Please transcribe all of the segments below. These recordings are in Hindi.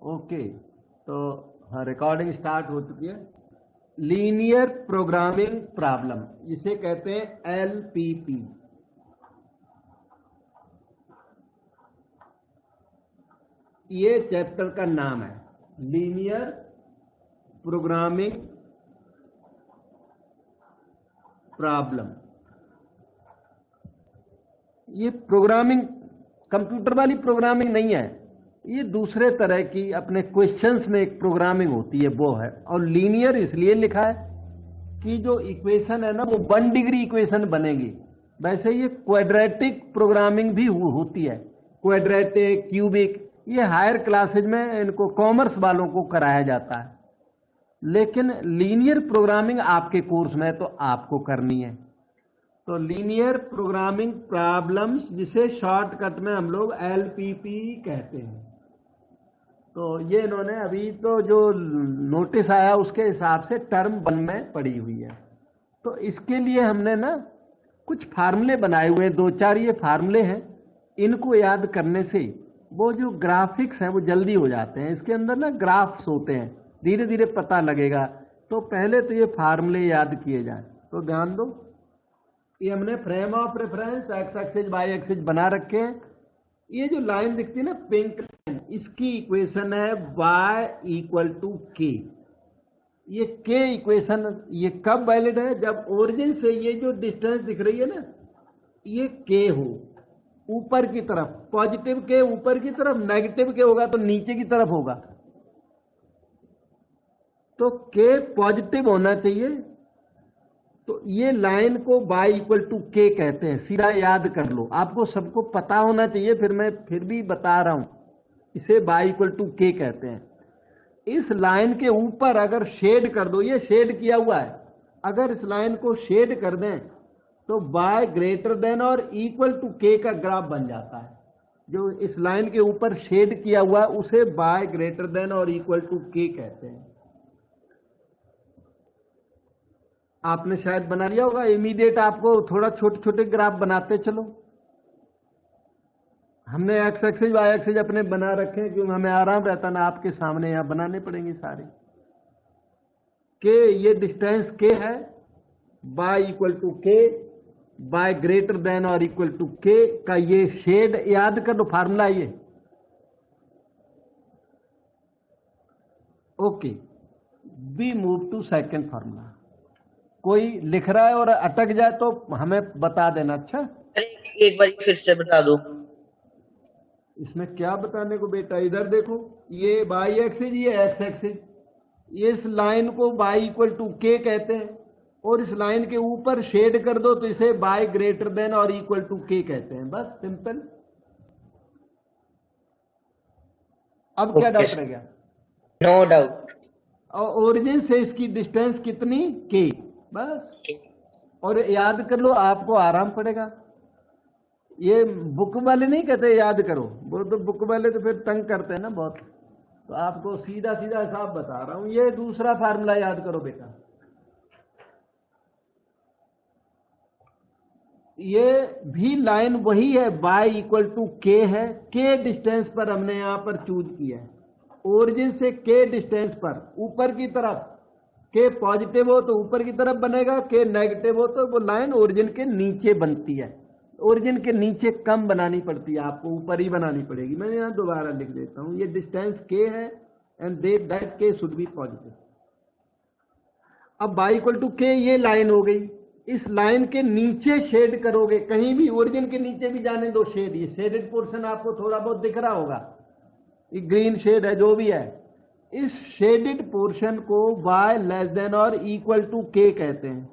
ओके, तो हाँ, रिकॉर्डिंग स्टार्ट हो चुकी है। लीनियर प्रोग्रामिंग प्रॉब्लम, इसे कहते हैं एलपीपी। ये चैप्टर का नाम है, लीनियर प्रोग्रामिंग प्रॉब्लम। ये प्रोग्रामिंग कंप्यूटर वाली प्रोग्रामिंग नहीं है, ये दूसरे तरह की अपने क्वेश्चंस में एक प्रोग्रामिंग होती है वो है। और लीनियर इसलिए लिखा है कि जो इक्वेशन है ना वो 1 डिग्री इक्वेशन बनेगी। वैसे ये क्वाड्रेटिक प्रोग्रामिंग भी होती है, क्वाड्रेटिक, क्यूबिक, ये हायर क्लासेज में इनको कॉमर्स वालों को कराया जाता है। लेकिन लीनियर प्रोग्रामिंग आपके कोर्स में तो आपको करनी है। तो लीनियर प्रोग्रामिंग प्रॉब्लम्स, जिसे शॉर्टकट में हम लोग एलपीपी कहते हैं। तो ये इन्होंने अभी तो जो नोटिस आया उसके हिसाब से टर्म 1 में पड़ी हुई है। तो इसके लिए हमने ना कुछ फार्मूले बनाए हुए हैं, 2-4 ये फार्मूले हैं। इनको याद करने से वो जो ग्राफिक्स हैं वो जल्दी हो जाते हैं। इसके अंदर ना ग्राफ्स होते हैं, धीरे धीरे पता लगेगा। तो पहले तो ये फार्मूले याद किए जाएं। तो ध्यान दो, ये हमने frame of reference X axis Y axis बना रखे हैं। ये जो लाइन दिखती है ना पिंक लाइन, इसकी इक्वेशन है y इक्वल टू के। ये के इक्वेशन ये कब वैलिड है? जब ओरिजिन से ये जो डिस्टेंस दिख रही है ना, ये के हो ऊपर की तरफ, पॉजिटिव के ऊपर की तरफ, नेगेटिव के होगा तो नीचे की तरफ होगा। तो के पॉजिटिव होना चाहिए। तो ये लाइन को y इक्वल टू के कहते हैं, सीधा याद कर लो, आपको सबको पता होना चाहिए, फिर मैं फिर भी बता रहा हूं। इसे y इक्वल टू के कहते हैं। इस लाइन के ऊपर अगर शेड कर दो, ये शेड किया हुआ है, अगर इस लाइन को शेड कर दें तो y ग्रेटर देन और इक्वल टू के का ग्राफ बन जाता है। जो इस लाइन के ऊपर शेड किया हुआ है उसे y ग्रेटर देन और इक्वल टू के कहते हैं। आपने शायद बना लिया होगा, इमीडिएट आपको थोड़ा छोटे छोटे ग्राफ बनाते चलो। हमने एक्स एक्सिस वाई एक्सिस अपने बना रखे हैं क्योंकि हमें आराम रहता ना, आपके सामने यहां बनाने पड़ेंगे सारे। के ये डिस्टेंस के है, y equal to k, y greater than और इक्वल टू के का ये शेड याद कर लो, फार्मूला ये। Okay, we move to second formula. कोई लिख रहा है और अटक जाए तो हमें बता देना। अच्छा, एक बार फिर से बता दो। इसमें क्या बताने को बेटा, इधर देखो, ये वाई एक्सिस, ये एक्स एक्सिस, इस लाइन को y इक्वल टू के कहते हैं और इस लाइन के ऊपर शेड कर दो तो इसे y ग्रेटर देन और इक्वल टू के कहते हैं। बस सिंपल। अब क्या डाउट रह गया? No doubt. और ओरिजिन से इसकी डिस्टेंस कितनी? के, बस। और याद कर लो, आपको आराम पड़ेगा। ये बुक वाले नहीं कहते याद करो, वो तो बुक वाले तो फिर तंग करते हैं ना बहुत। तो आपको सीधा सीधा हिसाब बता रहा हूं। ये दूसरा फार्मूला याद करो बेटा, ये भी लाइन वही है, y इक्वल टू के है। के डिस्टेंस पर हमने यहां पर चूज किया है, ओरिजिन से के डिस्टेंस पर ऊपर की तरफ। के पॉजिटिव हो तो ऊपर की तरफ बनेगा, के नेगेटिव हो तो वो लाइन ओरिजिन के नीचे बनती है। ओरिजिन के नीचे कम बनानी पड़ती है, आपको ऊपर ही बनानी पड़ेगी। मैं यहां दोबारा लिख देता हूं, ये डिस्टेंस के है एंड दैट के शुड बी पॉजिटिव। अब y इक्वल टू के ये लाइन हो गई, इस लाइन के नीचे शेड करोगे, कहीं भी ओरिजिन के नीचे भी जाने दो शेड। ये शेडेड पोर्शन आपको थोड़ा बहुत दिख रहा होगा, ये ग्रीन शेड है जो भी है। इस शेडेड पोर्शन को y लेस देन और इक्वल टू के कहते हैं।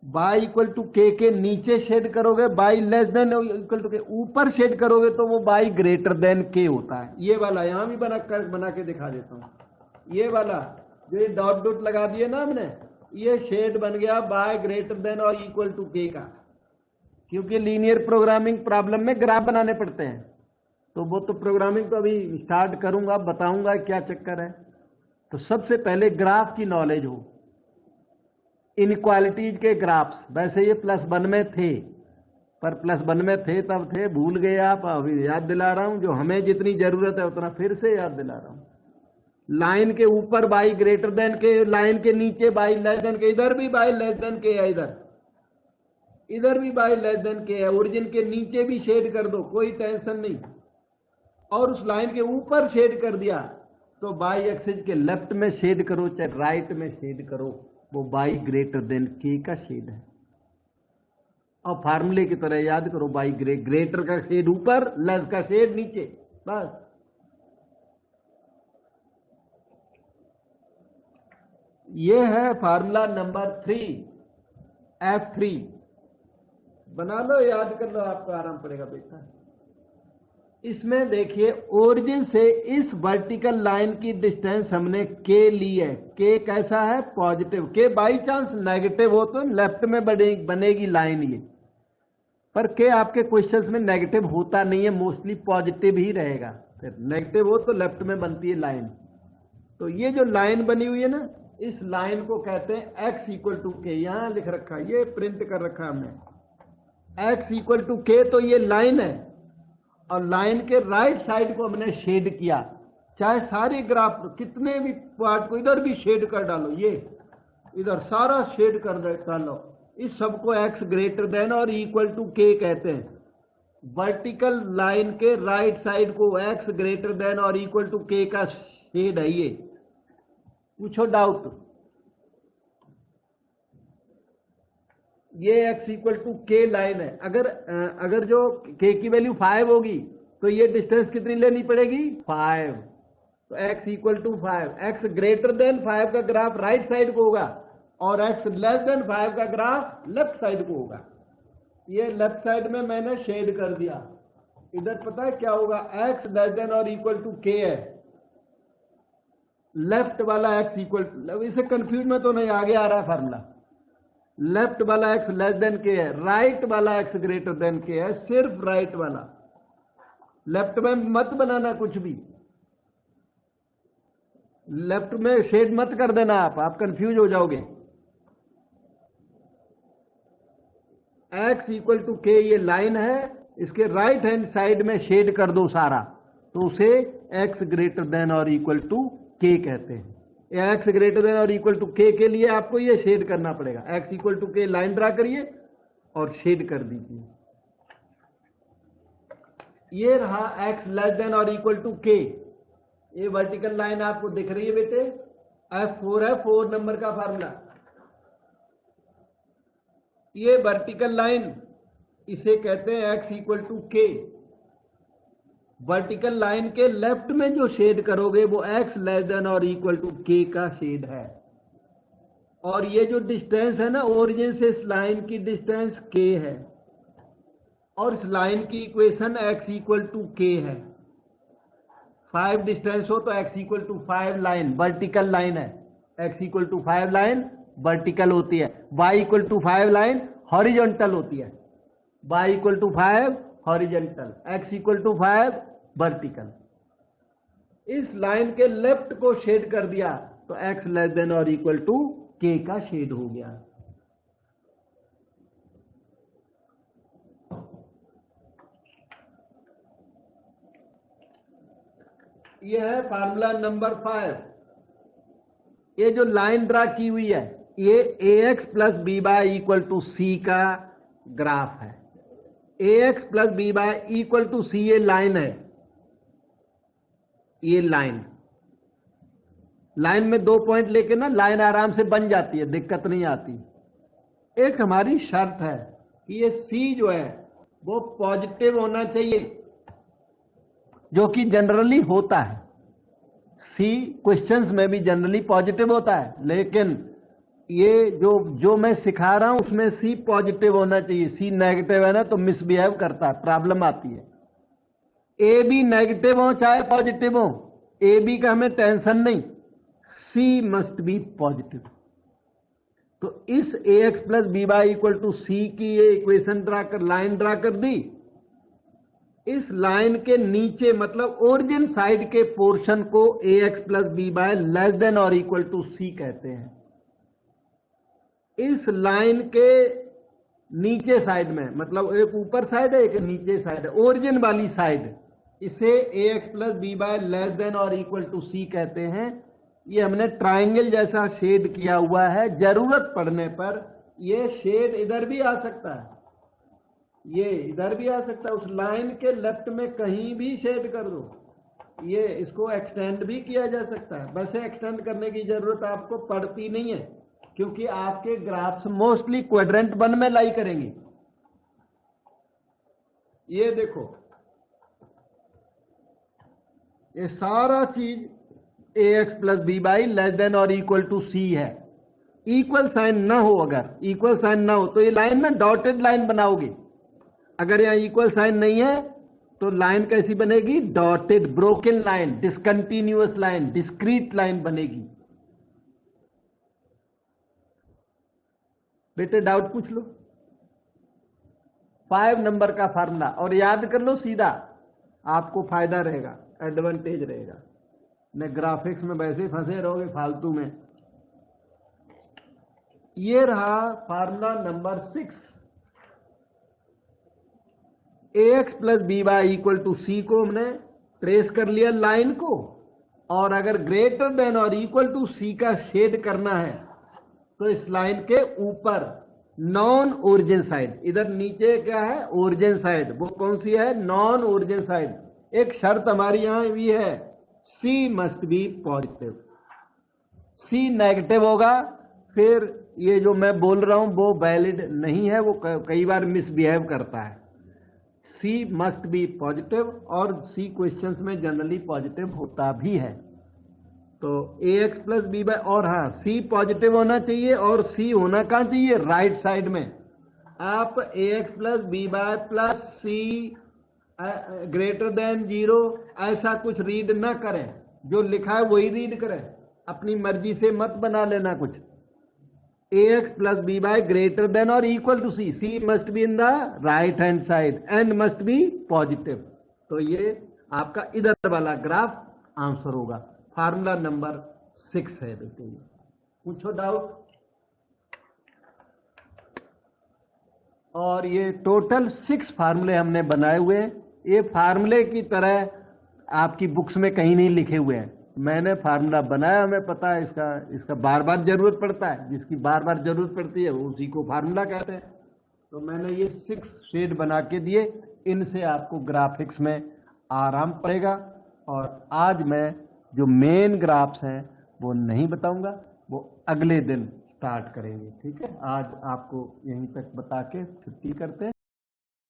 y इक्वल टू के नीचे शेड करोगे, y less than equal to k ऊपर शेड करोगे तो वो y ग्रेटर देन के होता है। ये वाला यहां भी बना के दिखा देता हूं। ये वाला जो ये डॉट डॉट लगा दिए ना हमने, ये शेड बन गया y ग्रेटर देन और इक्वल टू के का। क्योंकि लीनियर प्रोग्रामिंग प्रॉब्लम में ग्राफ बनाने पड़ते हैं, तो वो तो प्रोग्रामिंग तो अभी स्टार्ट करूंगा, बताऊंगा क्या चक्कर है। तो सबसे पहले ग्राफ की नॉलेज हो, इनक्वालिटीज के ग्राफ्स। वैसे ये +1 में थे, पर +1 में थे तब थे, भूल गए आप, अभी याद दिला रहा हूं, जो हमें जितनी जरूरत है उतना फिर से याद दिला रहा हूं। लाइन के ऊपर बाई ग्रेटर देन के, लाइन के नीचे बाई लेस देन के, इधर भी बाई लेस देन के है, इधर भी बाई लेस देन के है, ओरिजिन के नीचे भी शेड कर दो, कोई टेंशन नहीं। और उस लाइन के ऊपर शेड कर दिया तो बाई एक्सिस के लेफ्ट में शेड करो चाहे राइट में शेड करो, वो बाई ग्रेटर देन के का शेड है। और फार्मूले की तरह याद करो, बाई ग्रेटर का शेड ऊपर, लेस का शेड नीचे, बस। ये है फार्मूला नंबर 3, F3। बना लो, याद कर लो, आपको आराम पड़ेगा बेटा। इसमें देखिए, ओरिजिन से इस वर्टिकल लाइन की डिस्टेंस हमने के ली है। के कैसा है? पॉजिटिव। के बाई चांस नेगेटिव हो तो लेफ्ट में बनेगी लाइन ये, पर के आपके क्वेश्चंस में नेगेटिव होता नहीं है, मोस्टली पॉजिटिव ही रहेगा। फिर नेगेटिव हो तो लेफ्ट में बनती है लाइन। तो ये जो लाइन बनी हुई है ना, इस लाइन को कहते हैं x इक्वल टू के। यहां लिख रखा है, ये प्रिंट कर रखा है हमने, x इक्वल टू के। तो ये लाइन है और लाइन के राइट साइड को हमने शेड किया। चाहे सारे ग्राफ कितने भी पार्ट को इधर भी शेड कर डालो, ये इधर सारा शेड कर डालो, इस सबको x ग्रेटर देन और इक्वल टू के कहते हैं। वर्टिकल लाइन के राइट साइड को x ग्रेटर देन और इक्वल टू के का शेड है ये। पूछो डाउट। ये x इक्वल टू के लाइन है। अगर जो k की वैल्यू 5 होगी तो ये डिस्टेंस कितनी लेनी पड़ेगी? 5। तो x equal to 5। x greater than 5 का ग्राफ राइट साइड को होगा और x लेस देन 5 का ग्राफ लेफ्ट साइड को होगा। ये लेफ्ट साइड में मैंने शेड कर दिया। इधर पता है क्या होगा? x लेस देन और इक्वल टू के है, लेफ्ट वाला x इक्वल टू, इसे कंफ्यूज में तो नहीं, आगे आ रहा है फार्मूला। लेफ्ट वाला x लेस देन के है, राइट वाला x ग्रेटर देन के है, सिर्फ राइट वाला। लेफ्ट में मत बनाना कुछ भी, लेफ्ट में शेड मत कर देना, आप कंफ्यूज हो जाओगे। x इक्वल टू के ये लाइन है, इसके राइट हैंड साइड में शेड कर दो सारा, तो उसे x ग्रेटर देन और इक्वल टू के कहते हैं। x ग्रेटर देन और इक्वल टू के लिए आपको ये शेड करना पड़ेगा। x इक्वल टू के लाइन ड्रा करिए और शेड कर दीजिए। ये रहा x लेस देन और इक्वल टू के। ये वर्टिकल लाइन आपको दिख रही है बेटे, F4 है, 4 नंबर का फार्मूला। ये वर्टिकल लाइन, इसे कहते हैं x इक्वल टू के। वर्टिकल लाइन के लेफ्ट में जो शेड करोगे वो x लेस देन और इक्वल टू के का शेड है। और ये जो डिस्टेंस है ना, ओरिजिन से इस लाइन की डिस्टेंस k है, और इस लाइन की इक्वेशन x इक्वल टू के है। 5 डिस्टेंस हो तो x equal to 5 line vertical line है, x equal to 5 line vertical होती है, y equal to 5 line horizontal होती है। y equal to 5 horizontal, x equal to 5 vertical. इस लाइन के लेफ्ट को शेड कर दिया तो x लेस देन और इक्वल टू के का शेड हो गया। यह है फार्मूला नंबर 5। ये जो लाइन ड्रा की हुई है, ये ax plus B y equal to c का ग्राफ है। ax plus B y equal to c ये लाइन है। ये लाइन में 2 पॉइंट लेके ना लाइन आराम से बन जाती है, दिक्कत नहीं आती। एक हमारी शर्त है कि ये सी जो है वो पॉजिटिव होना चाहिए, जो कि जनरली होता है। सी क्वेश्चंस में भी जनरली पॉजिटिव होता है, लेकिन ये जो मैं सिखा रहा हूं उसमें सी पॉजिटिव होना चाहिए। सी नेगेटिव है ना तो मिसबिहेव करता है, प्रॉब्लम आती है। ए बी नेगेटिव हो चाहे पॉजिटिव हो, ए बी का हमें टेंशन नहीं, सी मस्ट बी पॉजिटिव। तो इस a x plus B y equal to c की ये इक्वेशन लाइन ड्रा कर दी। इस लाइन के नीचे मतलब ओरिजिन साइड के पोर्शन को a x plus B bye less than और इक्वल टू सी कहते हैं। इस लाइन के नीचे साइड में, मतलब एक ऊपर साइड है एक नीचे साइड है, ओरिजिन वाली साइड, इसे ax plus B bye less than और इक्वल टू सी कहते हैं। ये हमने ट्राइंगल जैसा शेड किया हुआ है, जरूरत पड़ने पर ये शेड इधर भी आ सकता है, ये इधर भी आ सकता है, उस लाइन के लेफ्ट में कहीं भी शेड कर दो, ये इसको एक्सटेंड भी किया जा सकता है। वैसे एक्सटेंड करने की जरूरत आपको पड़ती नहीं है, क्योंकि आपके ग्राफ्स मोस्टली क्वाड्रेंट 1 में लाई करेंगे। ये देखो, ये सारा चीज ax plus B by less than और इक्वल टू सी है। इक्वल साइन ना हो, अगर इक्वल साइन ना हो तो ये लाइन ना डॉटेड लाइन बनाओगे। अगर यहां इक्वल साइन नहीं है तो लाइन कैसी बनेगी? Dotted, broken line, discontinuous line, discrete line बनेगी। बेटे डाउट पूछ लो। 5 नंबर का फार्मूला और याद कर लो सीधा, आपको फायदा रहेगा, एडवांटेज रहेगा। न ग्राफिक्स में वैसे ही फंसे रहोगे फालतू में। ये रहा formula number 6। ax plus b y equal to c को हमने ट्रेस कर लिया लाइन को, और अगर ग्रेटर देन और इक्वल टू सी का शेड करना है तो इस लाइन के ऊपर नॉन ओरिजिन साइड, इधर नीचे क्या है? Origin side. वो कौन सी है? Non origin side. एक शर्त हमारी यहां भी है, c must be positive. C negative होगा फिर ये जो मैं बोल रहा हूं वो वैलिड नहीं है, वो कई बार मिसबिहेव करता है। सी मस्ट बी पॉजिटिव, और सी क्वेश्चंस में जनरली पॉजिटिव होता भी है। तो ax प्लस बी बाय, और हाँ सी पॉजिटिव होना चाहिए, और सी होना कहाँ चाहिए? राइट साइड में। आप ax plus B y plus c greater than 0 ऐसा कुछ रीड ना करें, जो लिखा है वही रीड करें, अपनी मर्जी से मत बना लेना कुछ। ax plus B y greater than और equal to c, c must be in the right hand side and must be positive. तो ये आपका इधर वाला ग्राफ आंसर होगा। फार्मूला नंबर 6 है बेटे। पूछो डाउट। और ये टोटल 6 फार्मूले हमने बनाए हुए हैं। ये फार्मूले की तरह आपकी बुक्स में कहीं नहीं लिखे हुए हैं, मैंने फार्मूला बनाया, हमें पता है इसका बार बार जरूरत पड़ता है, जिसकी बार बार जरूरत पड़ती है उसी को फार्मूला कहते हैं। तो मैंने ये 6 शेड बना के दिए, इनसे आपको ग्राफिक्स में आराम पड़ेगा। और आज मैं जो मेन ग्राफ्स हैं वो नहीं बताऊंगा, वो अगले दिन स्टार्ट करेंगे। ठीक है, आज आपको यहीं तक बता के छुट्टी करते हैं।